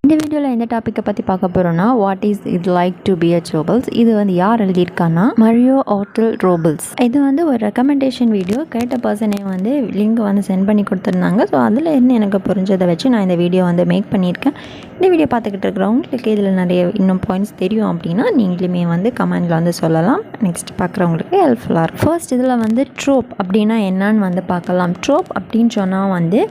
இந்த வீடியோவில் எந்த டாப்பிக்கை பற்றி பார்க்க போகிறோன்னா what is it like to be a rebels. இது வந்து யார் எழுதியிருக்கான்னா மரியோ ஆர்டல் ரோபல்ஸ். இது வந்து ஒரு ரெக்கமெண்டேஷன் வீடியோ. கேட்ட பர்சனே வந்து லிங்க் வந்து சென்ட் பண்ணி கொடுத்துருந்தாங்க. ஸோ அதில் இருந்து எனக்கு புரிஞ்சதை வச்சு நான் இந்த வீடியோ வந்து மேக் பண்ணியிருக்கேன். இந்த வீடியோ பார்த்துக்கிட்டு இருக்கிறவங்களுக்கு இதில் நிறைய இன்னும் பாயிண்ட்ஸ் தெரியும் அப்படின்னா நீங்களுமே வந்து கமெண்டில் வந்து சொல்லலாம். நெக்ஸ்ட் பார்க்குறவங்களுக்கு ஹெல்ப்ஃபுல்லாக இருக்கும். ஃபர்ஸ்ட் இதில் வந்து ட்ரோப் அப்படின்னா என்னன்னு வந்து பார்க்கலாம். ட்ரோப் அப்படின்னு சொன்னால் வந்து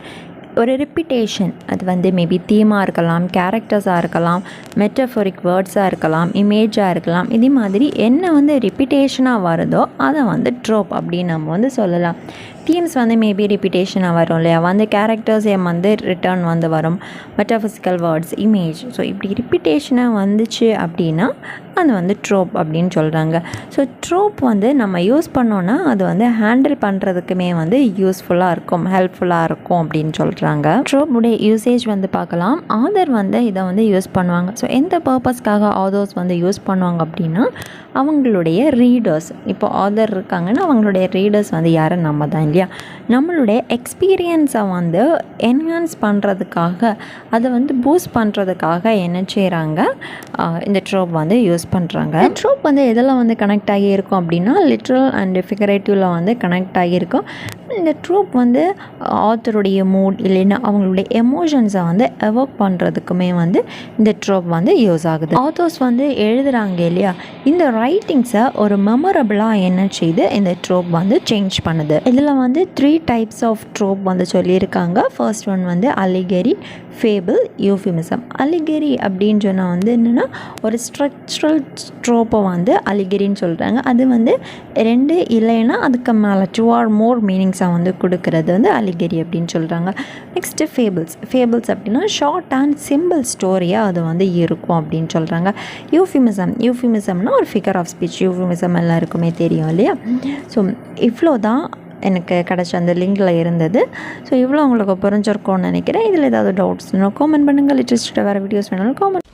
ஒரு ரெப்பிட்டேஷன். அது வந்து மேபி தீமாக இருக்கலாம், கேரக்டர்ஸாக இருக்கலாம், மெட்டஃபோரிக் வேர்ட்ஸாக இருக்கலாம், இமேஜாக இருக்கலாம். இதே மாதிரி என்ன வந்து ரிப்பிட்டேஷனாக வருதோ அதை வந்து ட்ரோப் அப்படின்னு நம்ம வந்து சொல்லலாம். தீம்ஸ் வந்து மேபி ரிப்பிட்டேஷனாக வரும் இல்லையா, வந்து கேரக்டர்ஸ் வந்து ரிட்டர்ன் வந்து வரும், மெட்டஃபிசிக்கல் வேர்ட்ஸ், இமேஜ். ஸோ இப்படி ரிப்பிட்டேஷனாக வந்துச்சு அப்படின்னா அது வந்து ட்ரோப் அப்படின்னு சொல்கிறாங்க. ஸோ ட்ரோப் வந்து நம்ம யூஸ் பண்ணோன்னா அது வந்து ஹேண்டில் பண்ணுறதுக்குமே வந்து யூஸ்ஃபுல்லாக இருக்கும், ஹெல்ப்ஃபுல்லாக இருக்கும் அப்படின்னு சொல்கிறாங்க. ட்ரோப்புடைய யூசேஜ் வந்து பார்க்கலாம். ஆதர் வந்து இதை வந்து யூஸ் பண்ணுவாங்க. ஸோ எந்த பர்பஸ்க்காக ஆதர்ஸ் வந்து யூஸ் பண்ணுவாங்க அப்படின்னா அவங்களுடைய ரீடர்ஸ், இப்போ ஆதர் இருக்காங்கன்னா அவங்களுடைய ரீடர்ஸ் வந்து யாரும் நம்ம தான் இல்லையா, நம்மளுடைய எக்ஸ்பீரியன்ஸை வந்து என்ஹான்ஸ் பண்ணுறதுக்காக, அதை வந்து பூஸ்ட் பண்ணுறதுக்காக என்ன செய்கிறாங்க, இந்த ட்ரோப் வந்து யூஸ் பண்ணுறாங்க. ட்ரோப் வந்து எதெல்லாம் வந்து கனெக்ட் ஆகியிருக்கும் அப்படின்னா லிட்ரல் அண்ட் ஃபிகரேட்டிவில் வந்து கனெக்ட் ஆகியிருக்கும். இந்த ட்ரோப் வந்து ஆத்தருடைய மூட் இல்லைன்னா அவங்களுடைய எமோஷன்ஸை வந்து எவோக் பண்ணுறதுக்குமே வந்து இந்த ட்ரோப் வந்து யூஸ் ஆகுது. ஆத்தர்ஸ் வந்து எழுதுகிறாங்க இல்லையா, இந்த ரைட்டிங்ஸை ஒரு மெமரபிளாக என்ன செய்து இந்த ட்ரோப் வந்து சேஞ்ச் பண்ணுது. இதில் வந்து 3 டைப்ஸ் ஆஃப் ட்ரோப் வந்து சொல்லியிருக்காங்க. ஃபர்ஸ்ட் ஒன் வந்து அலிகரி, ஃபேபிள், யூஃபிமிசம். அலிகரி அப்படின்னு சொன்னால் வந்து என்னென்னா ஒரு ஸ்ட்ரக்சரல் ட்ரோப்பை வந்து அலிகரின்னு சொல்கிறாங்க. அது வந்து 2 இல்லைன்னா அதுக்கு மேலே 2 or more மீனிங்ஸை வந்து கொடுக்கறது வந்து அலிகரி அப்படின்னு சொல்கிறாங்க. நெக்ஸ்ட்டு ஃபேபிள்ஸ் அப்படின்னா ஷார்ட் அண்ட் சிம்பிள் ஸ்டோரியாக அது வந்து இருக்கும் அப்படின்னு சொல்கிறாங்க. யூஃபிமிசம்னா ஒரு ஃபிகர் ஆஃப் ஸ்பீச். யூஃபிமிசம் எல்லாருக்குமே தெரியும் இல்லையா. ஸோ இவ்வளோ தான் எனக்கு கிடச்ச அந்த லிங்கில் இருந்தது. ஸோ இவ்வளோ உங்களுக்கு புரிஞ்சிருக்கோன்னு நினைக்கிறேன். இதில் ஏதாவது டவுட்ஸ்னால் காமெண்ட் பண்ணுங்கள். லிட்டரஸ்ட்டாக வேறு வீடியோஸ் வேணாலும் காமெண்ட்